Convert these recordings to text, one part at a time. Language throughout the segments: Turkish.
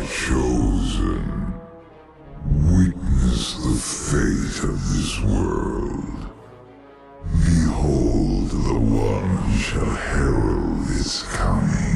chosen. Witness the fate of this world. Behold, the one shall herald its coming.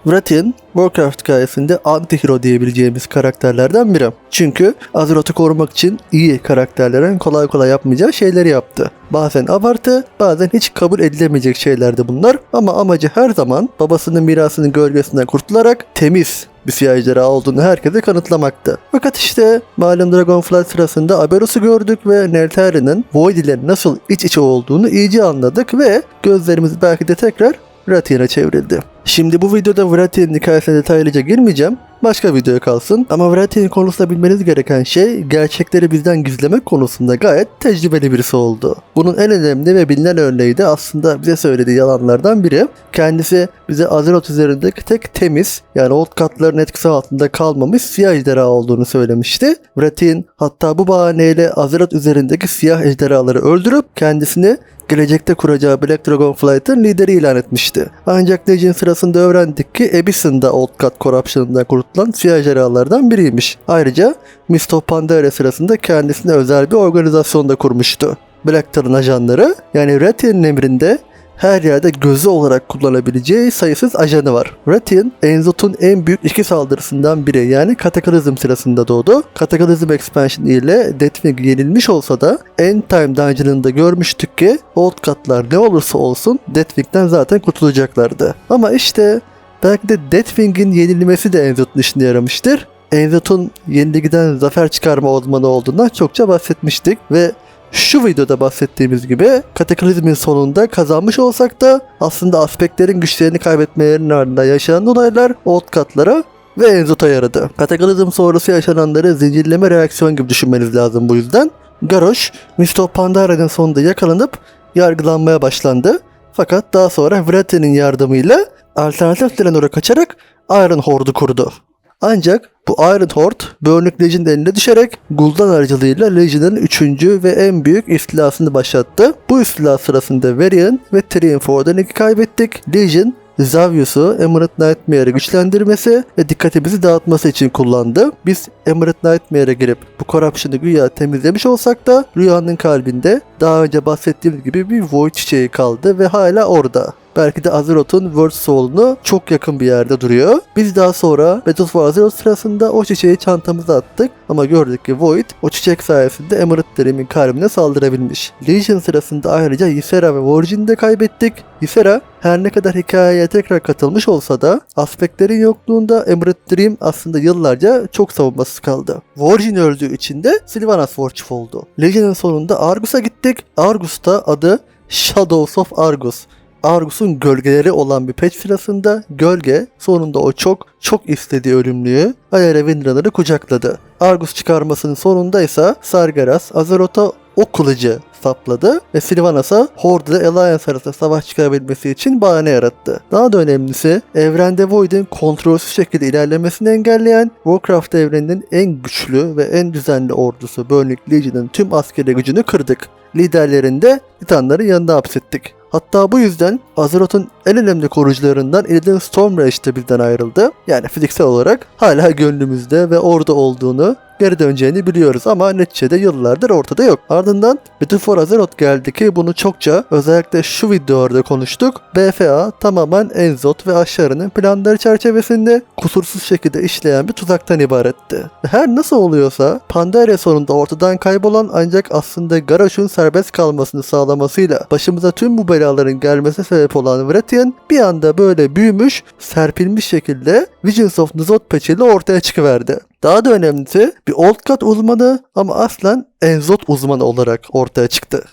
Wrathion, Warcraft hikayesinde anti-hero diyebileceğimiz karakterlerden biri. Çünkü Azeroth'u korumak için iyi karakterlerin kolay kolay yapmayacağı şeyleri yaptı. Bazen abartı, bazen hiç kabul edilemeyecek şeylerdi bunlar ama amacı her zaman babasının mirasının gölgesinden kurtularak temiz bir siyah ejderha olduğunu herkese kanıtlamaktı. Fakat işte malum Dragonflight sırasında Aberos'u gördük ve Nelthari'nin Void ile nasıl iç içe olduğunu iyice anladık ve gözlerimiz belki de tekrar Wrathion'a çevrildi. Şimdi bu videoda Wrathion'un hikayesine detaylıca girmeyeceğim. Başka videoya kalsın. Ama Wrathion konusunda bilmeniz gereken şey gerçekleri bizden gizlemek konusunda gayet tecrübeli birisi oldu. Bunun en önemli ve bilinen örneği de aslında bize söylediği yalanlardan biri. Kendisi bize Azeroth üzerindeki tek temiz, yani Old God'ların etkisi altında kalmamış siyah ejderha olduğunu söylemişti. Wrathion hatta bu bahaneyle Azeroth üzerindeki siyah ejderhaları öldürüp kendisini gelecekte kuracağı Black Dragonflight'ın lideri ilan etmişti. Ancak Legion sırasında öğrendik ki Abyss'in de Old God Corruption'ından kurtulan siyah ejderhalardan biriymiş. Ayrıca Mist of Pandaria sırasında kendisine özel bir organizasyon da kurmuştu. Blacktar'ın ajanları, yani Wrathion'un emrinde her yerde gözü olarak kullanabileceği sayısız ajanı var. Wrathion, Enzot'un en büyük iki saldırısından biri, yani Kataklizm sırasında doğdu. Kataklizm Expansion ile Deathwing yenilmiş olsa da End Time Dungeon'ında görmüştük ki Old God'lar ne olursa olsun Deathwing'den zaten kurtulacaklardı. Ama işte belki de Deathwing'in yenilmesi de Enzot'un işine yaramıştır. Enzot'un yenilgiden zafer çıkarma uzmanı olduğundan çokça bahsetmiştik ve şu videoda bahsettiğimiz gibi Kataklizmin sonunda kazanmış olsak da aslında aspektlerin güçlerini kaybetmelerinin ardından yaşanan olaylar Old God'lara ve Enzot'a yaradı. Kataklizm sonrası yaşananları zincirleme reaksiyon gibi düşünmeniz lazım bu yüzden. Garrosh, Mist of Pandaria'nın sonunda yakalanıp yargılanmaya başlandı. Fakat daha sonra Wrathion'un yardımıyla alternatif Delenor'a kaçarak Iron Horde'u kurdu. Ancak bu Iron Horde, Burning Legion eline düşerek Gul'dan aracılığıyla Legion'ın 3. ve en büyük istilasını başlattı. Bu istila sırasında Varian ve Triumph Orden'i kaybettik. Legion, Xavius'u Emerald Nightmare'ı güçlendirmesi ve dikkatimizi dağıtması için kullandı. Biz Emerald Nightmare'e girip bu Corruption'ı güya temizlemiş olsak da rüyanın kalbinde daha önce bahsettiğimiz gibi bir Void çiçeği kaldı ve hala orada. Belki de Azeroth'un World Soul'unu çok yakın bir yerde duruyor. Biz daha sonra Battle for Azeroth sırasında o çiçeği çantamıza attık ama gördük ki Void o çiçek sayesinde Emerald Dream'in kalbine saldırabilmiş. Legion sırasında ayrıca Ysera ve Vorjin'i de kaybettik. Ysera her ne kadar hikayeye tekrar katılmış olsa da aspektlerin yokluğunda Emerald Dream aslında yıllarca çok savunmasız kaldı. Vorjin öldüğü için de Sylvanas Warchief oldu. Legion'ın sonunda Argus'a gittik. Argus'ta adı Shadows of Argus. Argus'un gölgeleri olan bir patch sırasında gölge sonunda o çok istediği ölümlüyü Ayara Windrunner'ı kucakladı. Argus çıkarmasının sonunda ise Sargeras Azeroth'a o kılıcı sapladı ve Sylvanas'a Horde ile Alliance arasında savaş çıkarabilmesi için bahane yarattı. Daha da önemlisi evrende Void'in kontrolsüz şekilde ilerlemesini engelleyen Warcraft evreninin en güçlü ve en düzenli ordusu Burning Legion'ın tüm askeri gücünü kırdık. Liderlerini de Titanların yanında hapsettik. Hatta bu yüzden Azeroth'un en önemli koruyucularından Illidan Stormrage de bizden ayrıldı. Yani fiziksel olarak hala gönlümüzde ve orada olduğunu, geri döneceğini biliyoruz ama neticede yıllardır ortada yok. Ardından Battle for Azeroth geldi ki bunu çokça özellikle şu videolarda konuştuk. BFA tamamen Enzot ve Ashar'ın planları çerçevesinde kusursuz şekilde işleyen bir tuzaktan ibaretti. Her nasıl oluyorsa Pandaria sonunda ortadan kaybolan ancak aslında Garrosh'un serbest kalmasını sağlamasıyla başımıza tüm bu belaların gelmesine sebep olan Wrathion bir anda böyle büyümüş, serpilmiş şekilde Visions of N'Zoth patch ile ortaya çıkıverdi. Daha da önemlisi bir Old God uzmanı ama aslen Enzot uzmanı olarak ortaya çıktı.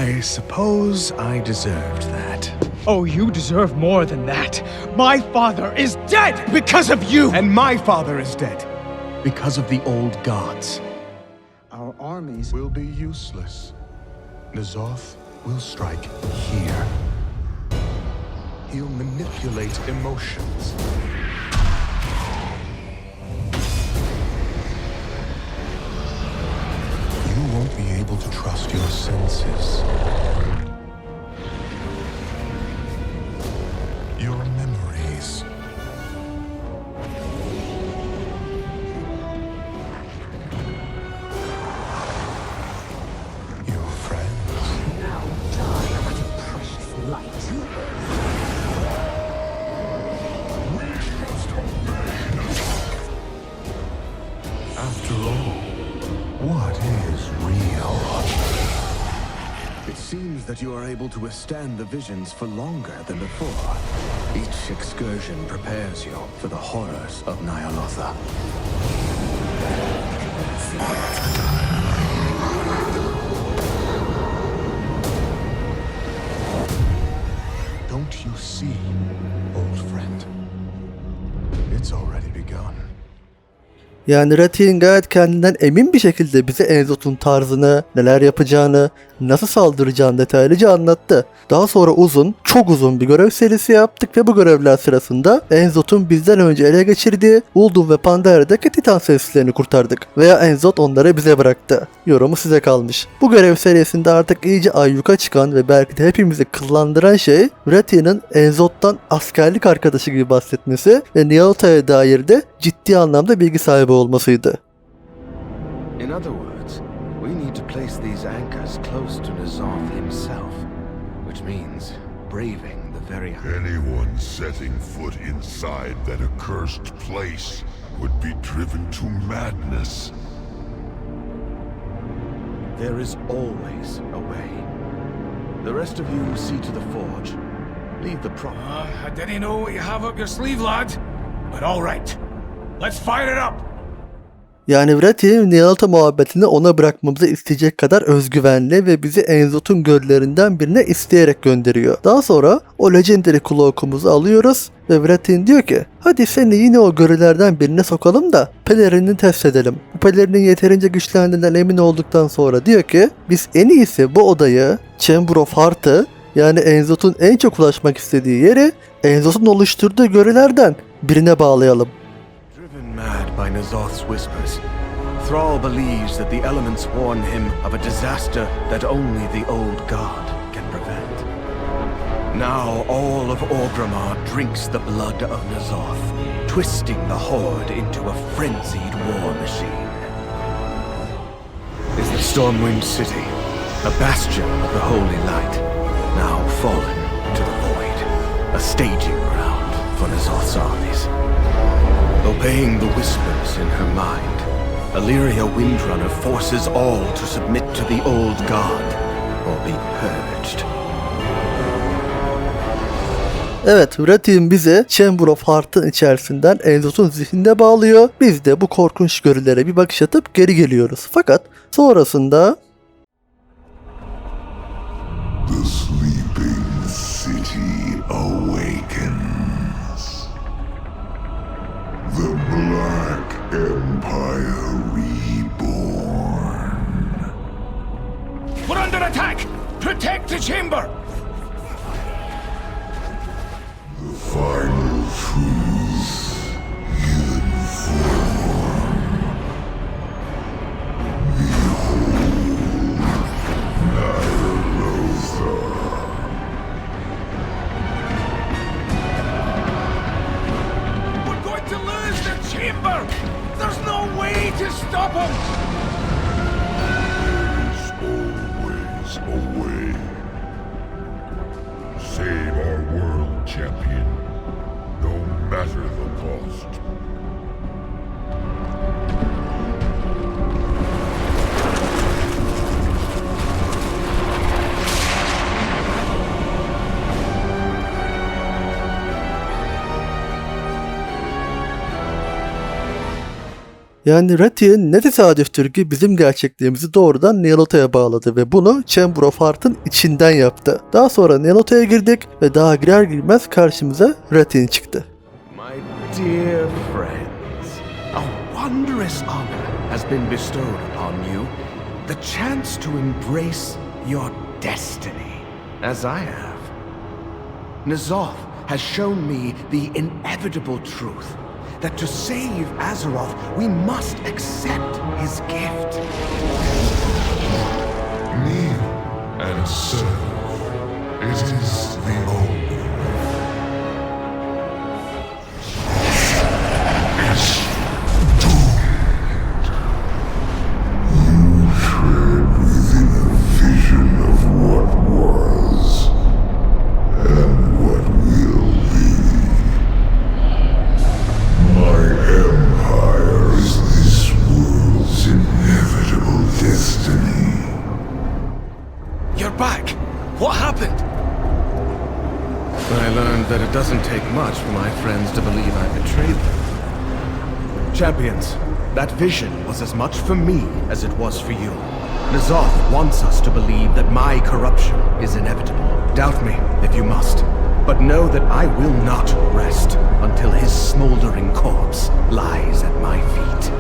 I suppose I deserved that. Oh, you deserve more than that. My father is dead because of you! And my father is dead because of the old gods. Our armies Will be useless. N'Zoth will strike here. He'll manipulate emotions. You won't be able to trust your senses. Your memories After all, what is real? It seems that you are able to withstand the visions for longer than before. Each excursion prepares you for the horrors of Nyalotha. Don't you see, old friend? It's already begun. Yani Rathian gayet kendinden emin bir şekilde bize Enzot'un tarzını, neler yapacağını, nasıl saldıracağını detaylıca anlattı. Daha sonra çok uzun bir görev serisi yaptık ve bu görevler sırasında Enzot'un bizden önce ele geçirdiği Uldum ve Pandarya'daki Titan seslerini kurtardık. Veya Enzot onları bize bıraktı. Yorumu size kalmış. Bu görev serisinde artık iyice ayyuka çıkan ve belki de hepimizi kıllandıran şey Rathian'ın Enzot'tan askerlik arkadaşı gibi bahsetmesi ve Nyalota'ya dair de ciddi anlamda bilgi sahibi olmasıydı. In other words, we need to place these anchors close to N'Zoth himself, which means braving the very Anyone setting foot inside that accursed place would be driven to madness. There is always a way. The rest of you see to the forge. Leave the prop. I didn't know what you have up your sleeve, lad. But all right. Let's fire it up. Yani Rathian Nyalotha muhabbetini ona bırakmamızı isteyecek kadar özgüvenli ve bizi Enzot'un göllerinden birine isteyerek gönderiyor. Daha sonra o Legendary Cloak'umuzu alıyoruz ve Rathian diyor ki hadi seni yine o görülerden birine sokalım da pelerinini test edelim. Bu pelerinin yeterince güçlendiğinden emin olduktan sonra diyor ki biz en iyisi bu odayı Chamber of Heart'ı yani Enzot'un en çok ulaşmak istediği yeri Enzot'un oluşturduğu görülerden birine bağlayalım. Driven mad by N'Zoth's whispers, Thrall believes that the elements warn him of a disaster that only the old god can prevent. Now all of Orgrimmar drinks the blood of N'Zoth, twisting the Horde into a frenzied war machine. Is the Stormwind City, a bastion of the Holy Light, now fallen to the void, a staging ground for N'Zoth's armies. Obeying the whispers in her mind, Illyria Windrunner forces all to submit to the old god or be purged. Evet, Rathian bize Chamber of Heart'ın içerisinden Enzot'un zihnine bağlıyor. Biz de bu korkunç görülere bir bakış atıp geri geliyoruz. Fakat sonrasında The sleeping city awakens. The Black Empire reborn. We're under attack! Protect the chamber! The final truth given form. Behold, Nyalotha. We're going to lose the chamber! There's no way to stop him! There's always a way. Save our world, champion, no matter the cost. yani Rathian ne tesadüftür ki bizim gerçekliğimizi doğrudan Nyalotha'ya bağladı ve bunu Chamber of Heart'ın içinden yaptı. Daha sonra Nyalotha'ya girdik ve daha girer girmez karşımıza Rathian çıktı. My dear friends, a wondrous honor has been bestowed upon you, the chance to embrace your destiny, as I have. N'Zoth has shown me the inevitable truth that to save Azeroth, we must accept his gift. Kneel and serve. It is the only way. Is doomed. You tread within a vision of what was, I learned that it doesn't take much for my friends to believe I betrayed them. Champions, that vision was as much for me as it was for you. N'Zoth wants us to believe that my corruption is inevitable. Doubt me if you must, but know that I will not rest until his smoldering corpse lies at my feet.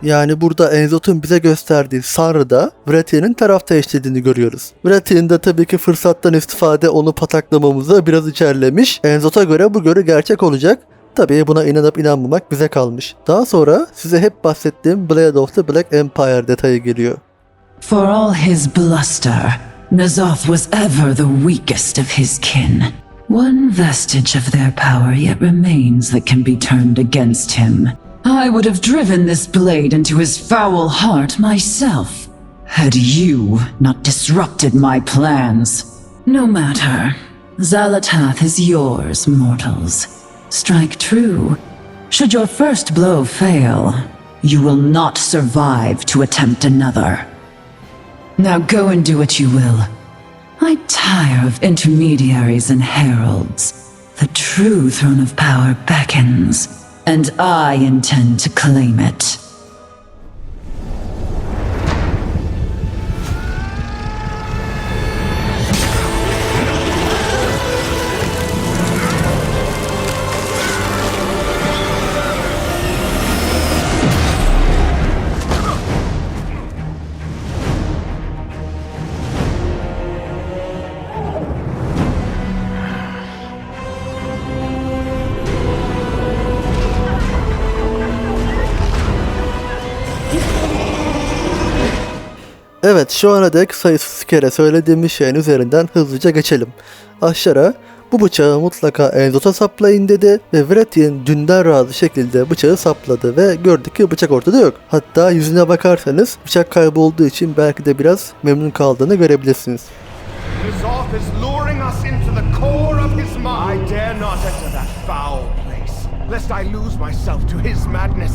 Yani burada Enzot'un bize gösterdiği Sanrı'da Vrathien'in taraf değiştirdiğini görüyoruz. Vrathian de tabii ki fırsattan istifade onu pataklamamıza biraz içerlemiş. Enzot'a göre bu görü gerçek olacak. Tabii buna inanıp inanmamak bize kalmış. Daha sonra size hep bahsettiğim Blade of the Black Empire detayı geliyor. For all his bluster, N'Zoth was ever the weakest of his kin. One vestige of their power yet remains that can be turned against him. I would have driven this blade into his foul heart myself, had you not disrupted my plans. No matter. Xal'atath is yours, mortals. Strike true. Should your first blow fail, you will not survive to attempt another. Now go and do what you will. I tire of intermediaries and heralds. The true throne of power beckons, and I intend to claim it. Evet, şu ana dek sayısız kere söylediğimiz şeyin üzerinden hızlıca geçelim. Aşağı bu bıçağı mutlaka Enzot'a saplayın dedi ve Vrathian dünden razı şekilde bıçağı sapladı ve gördük ki bıçak ortada yok. Hatta yüzüne bakarsanız bıçak kaybolduğu için belki de biraz memnun kaldığını görebilirsiniz. N'Zoth is luring us into the core of his mind. I dare not enter that foul place, lest I lose myself to his madness.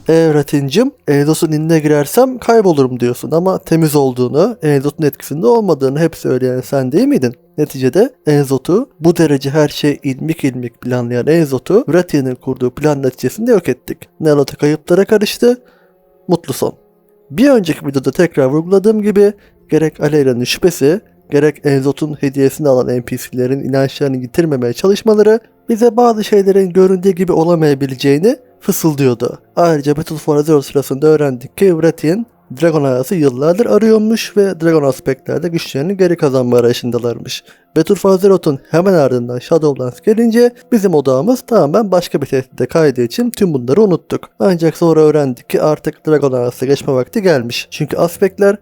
Vrathian'cım, Enzot'un inine girersem kaybolurum diyorsun ama temiz olduğunu, Enzot'un etkisinde olmadığını hep söyleyen sen değil miydin? Neticede Enzot'u bu derece her şey ilmik ilmik planlayan Enzot'u Vrathian'ın kurduğu plan neticesinde yok ettik. Nalot'a kayıplara karıştı, mutlu son. Bir önceki videoda tekrar vurguladığım gibi gerek Aleyra'nın şüphesi, gerek Enzot'un hediyesini alan NPC'lerin inançlarını yitirmemeye çalışmaları bize bazı şeylerin göründüğü gibi olamayabileceğini fısıldıyordu. Ayrıca Battle for Azeroth sırasında öğrendik ki Vrathian Dragon Eyes'ı yıllardır arıyormuş ve Dragon aspektlerde güçlerini geri kazanma arayışındalarmış. Battle for Azeroth'un hemen ardından Shadowlands gelince bizim odağımız tamamen başka bir tehdide kaydığı için tüm bunları unuttuk. Ancak sonra öğrendik ki artık Dragon Eyes'a geçme vakti gelmiş. Çünkü aspektler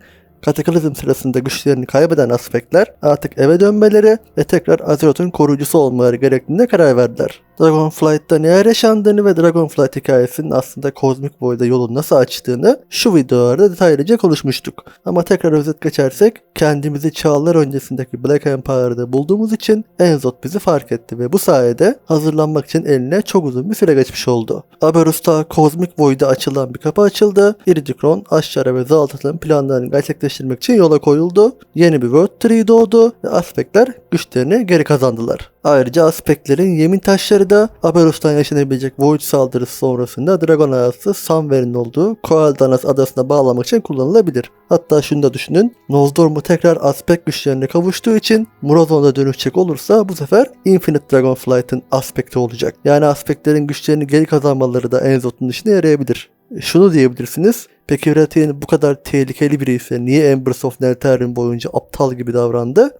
Kataklizm sırasında güçlerini kaybeden aspektler artık eve dönmeleri ve tekrar Azeroth'un koruyucusu olmaları gerektiğine karar verdiler. Dragonflight'ta neler yaşandığını ve Dragonflight hikayesinin aslında Cosmic Void'a yolu nasıl açtığını şu videolarda detaylıca konuşmuştuk. Ama tekrar özet geçersek kendimizi çağlar öncesindeki Black Empire'da bulduğumuz için Enzot bizi fark etti ve bu sayede hazırlanmak için eline çok uzun bir süre geçmiş oldu. Aberus'ta Cosmic Void'a açılan bir kapı açıldı. Iridikron, Ashara ve Xal'atath'ın planlarını gerçekleştirmek için yola koyuldu. Yeni bir World Tree doğdu ve aspektler güçlerini geri kazandılar. Ayrıca aspektlerin yemin taşları da Aberus'tan yaşanabilecek Void saldırısı sonrasında Dragon Eyes'ı Sunware'in olduğu Coel'Danas adasına bağlamak için kullanılabilir. Hatta şunu da düşünün, Nozdormu tekrar aspekt güçlerine kavuştuğu için Murazon'a dönüşecek olursa bu sefer Infinite Dragonflight'ın aspekti olacak. Yani aspektlerin güçlerini geri kazanmaları da Enzot'un işine yarayabilir. Şunu diyebilirsiniz, peki Vrathian bu kadar tehlikeli biri ise niye Embers of Neltarion boyunca aptal gibi davrandı?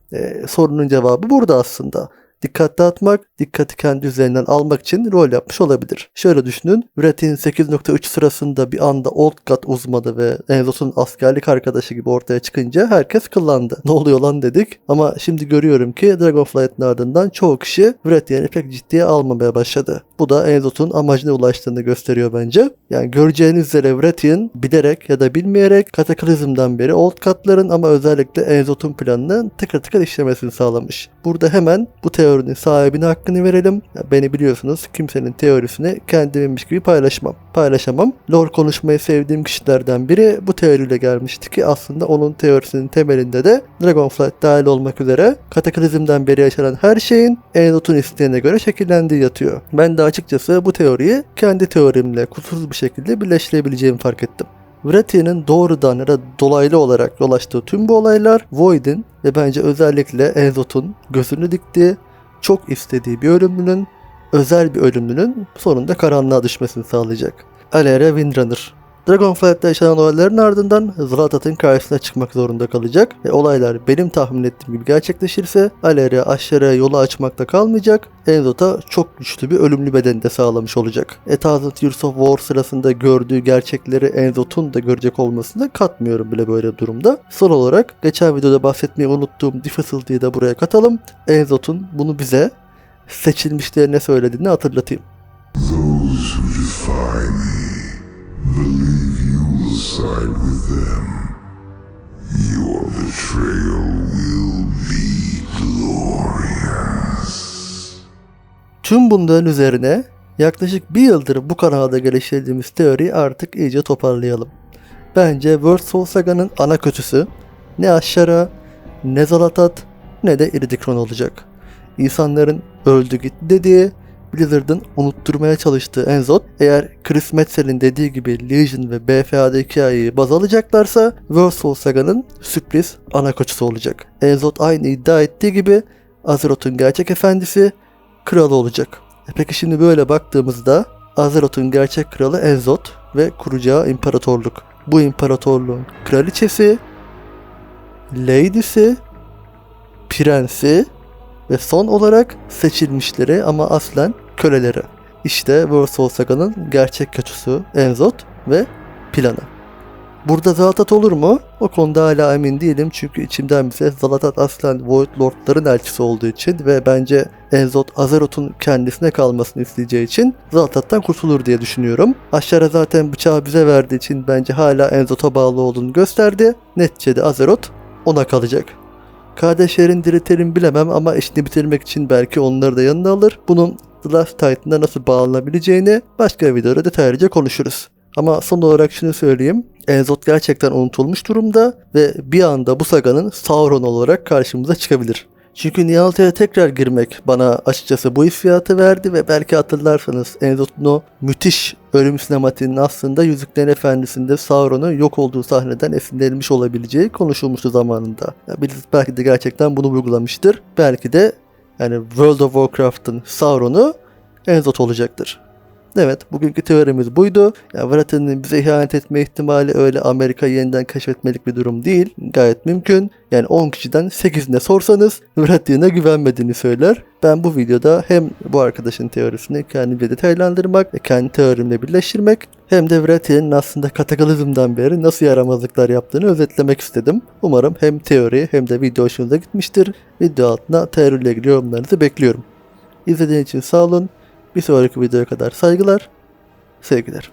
Sorunun cevabı burada aslında. Dikkat dağıtmak, dikkati kendi üzerinden almak için rol yapmış olabilir. Şöyle düşünün, Vrathian 8.3 sırasında bir anda Old God uzmanı ve Enzot'un askerlik arkadaşı gibi ortaya çıkınca herkes kıllandı. Ne oluyor lan dedik ama şimdi görüyorum ki Dragonflight'ın ardından çoğu kişi Vrathian'ı pek ciddiye almamaya başladı. Bu da Enzot'un amacına ulaştığını gösteriyor bence. Yani göreceğiniz üzere Wrathion bilerek ya da bilmeyerek Kataklizm'den beri Old Katların ama özellikle Enzot'un planını tıkır tıkır işlemesini sağlamış. Burada hemen bu teorinin sahibine hakkını verelim. Ya beni biliyorsunuz, kimsenin teorisini kendimmiş gibi paylaşamam. Lore konuşmayı sevdiğim kişilerden biri bu teoriyle gelmişti ki aslında onun teorisinin temelinde de Dragonflight dahil olmak üzere Kataklizm'den beri yaşanan her şeyin Enzot'un isteğine göre şekillendiği yatıyor. Ben de açıkçası bu teoriyi kendi teorimle kusursuz bir şekilde birleştirebileceğimi fark ettim. Wrathion'ın doğrudan ya da dolaylı olarak yol açtığı tüm bu olaylar Void'in ve bence özellikle Enzot'un gözünü diktiği, çok istediği bir ölümlünün, özel bir ölümlünün sonunda karanlığa düşmesini sağlayacak. Alera Windrunner. Dragonflight'ta yaşanan olayların ardından Zlatath'ın karşısına çıkmak zorunda kalacak ve olaylar benim tahmin ettiğim gibi gerçekleşirse Alera aşağıya yolu açmakta kalmayacak, Enzot'a çok güçlü bir ölümlü bedeni de sağlamış olacak. A Thousand Years of War sırasında gördüğü gerçekleri Enzot'un da görecek olmasını katmıyorum bile böyle durumda. Son olarak geçen videoda bahsetmeyi unuttuğum Difficulty'yi de buraya katalım. Enzot'un bunu bize seçilmişlerine söylediğini hatırlatayım. Those who defy me believe you will side with them. Your betrayal will be glorious. Tüm bunların üzerine yaklaşık bir yıldır bu kanalda geliştirdiğimiz teoriyi artık iyice toparlayalım. Bence World Soul Saga'nın ana kötüsü ne Ashara, ne Zalatath, ne de Iridikron olacak. İnsanların öldü gitti dediği, Blizzard'ın unutturmaya çalıştığı Enzot, eğer Chris Metzel'in dediği gibi Legion ve BFA'daki hikayeyi baz alacaklarsa World Soul Saga'nın sürpriz ana koçusu olacak. Enzot aynı iddia ettiği gibi Azeroth'un gerçek efendisi, kralı olacak. Peki şimdi böyle baktığımızda Azeroth'un gerçek kralı Enzot ve kuracağı imparatorluk. Bu imparatorluğun kraliçesi, lady'si, prensi ve son olarak seçilmişleri ama aslen köleleri. İşte World Soul Saga'nın gerçek kötüsü Enzot ve planı. Burada Zalatath olur mu? O konuda hala emin değilim çünkü içimden bize Zalatath aslen Void Lord'ların elçisi olduğu için ve bence Enzot Azeroth'un kendisine kalmasını isteyeceği için Zalatath'tan kurtulur diye düşünüyorum. Ashara zaten bıçağı bize verdiği için bence hala Enzot'a bağlı olduğunu gösterdi. Neticede Azeroth ona kalacak. Kardeşlerin diriterim bilemem ama işini bitirmek için belki onları da yanına alır. Bunun The Last Titan'a nasıl bağlanabileceğini başka bir videoda detaylıca konuşuruz. Ama son olarak şunu söyleyeyim. Enzot gerçekten unutulmuş durumda ve bir anda bu saganın Sauron olarak karşımıza çıkabilir. Çünkü Nialta'ya tekrar girmek bana açıkçası bu hissiyatı verdi ve belki hatırlarsanız Enzot'un o müthiş ölüm sinematiğinin aslında Yüzüklerin Efendisi'nde Sauron'un yok olduğu sahneden esinlenilmiş olabileceği konuşulmuştu zamanında. Blizzard belki de gerçekten bunu vurgulamıştır. Belki de yani World of Warcraft'ın Sauron'u Enzot olacaktır. Evet, bugünkü teorimiz buydu. Wrathion'un bize ihanet etme ihtimali öyle Amerika'yı yeniden keşfetmelik bir durum değil. Gayet mümkün. Yani 10 kişiden 8'ine sorsanız Wrathion'a güvenmediğini söyler. Ben bu videoda hem bu arkadaşın teorisini kendimce detaylandırmak ve kendi teorimle birleştirmek hem de Wrathion'un aslında Kataklizm'den beri nasıl yaramazlıklar yaptığını özetlemek istedim. Umarım hem teori hem de video hoşunuza gitmiştir. Video altına teoriyle ilgili yorumlarınızı bekliyorum. İzlediğiniz için sağ olun. Bir sonraki videoya kadar saygılar, sevgiler.